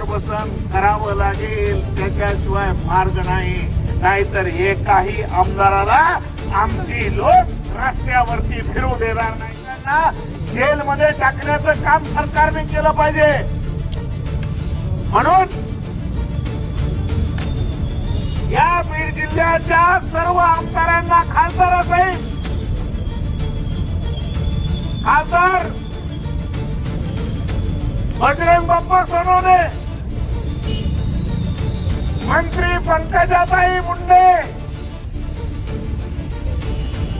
पुनर्वसन करावं लागेल, त्याच्याशिवाय मार्ग नाही. नाहीतर एकाही आमदाराला आमची लोक रस्त्यावरती फिरू देणार नाही. त्यांना जेलमध्ये टाकण्याचं काम सरकारने केलं पाहिजे. म्हणून या बीड जिल्ह्याच्या सर्व आमदारांना खासदारासहित खासदार बजरंग बाप्पा सोनवणे, मंत्री पंकजाताई मुंडे,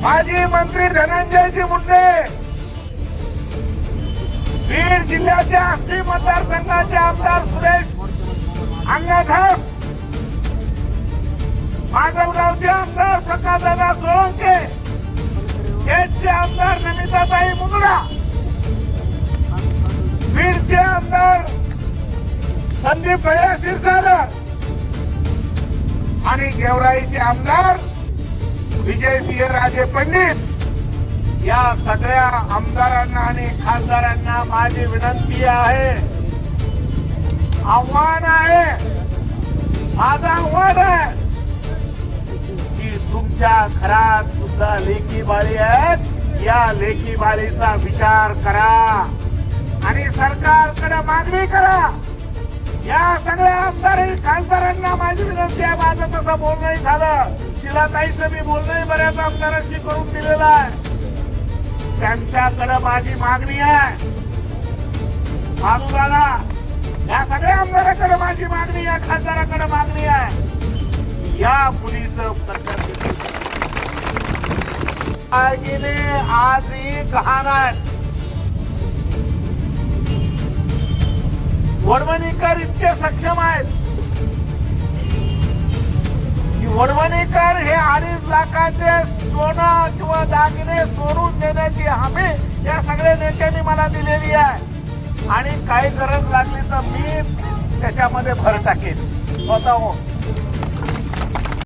माजी मंत्री धनंजयजी मुंडे, बीड जिल्ह्याच्या आष्टी मतदारसंघाचे आमदार सुरेश अंगाधर, माजलगावचे आमदार प्रकाशदादा सोळंके, केजचे आमदार नमिताताई मुंगडा, बीडचे आमदार संदीप भैया क्षीरसागर आणि गेवराईचे आमदार विजयसिंह राजे पंडित, या सगळ्या आमदारांना आणि खासदारांना माझी विनंती आहे, आव्हान आहे, माझं आव्हान आहे की तुमच्या घरात सुद्धा लेकी बाळी आहेत. या लेकी बाळीचा विचार करा आणि सरकारकडे मागणी करा. या सगळ्या आमदार खासदारांना माझी विनंती आहे. माझं तसं बोलणंही झालं, शिलाताईचं मी बोलणंही बऱ्याच आमदारांशी करून दिलेलं आहे. त्यांच्याकडे माझी मागणी आहे, दादा, या सगळ्या आमदाराकडे माझी मागणी आहे, खासदाराकडे मागणी आहे. या मुलीचं आजही गहाण आहे. वडवणीकर इतके सक्षम आहेत की वडवणीकर हे 2.5 लाखाचे सोनं किंवा दागिने सोडून देण्याची हमी या सगळ्या नेत्यांनी मला दिलेली आहे. आणि काही गरज लागली तर मी त्याच्यामध्ये भर टाकेन स्वतःहून.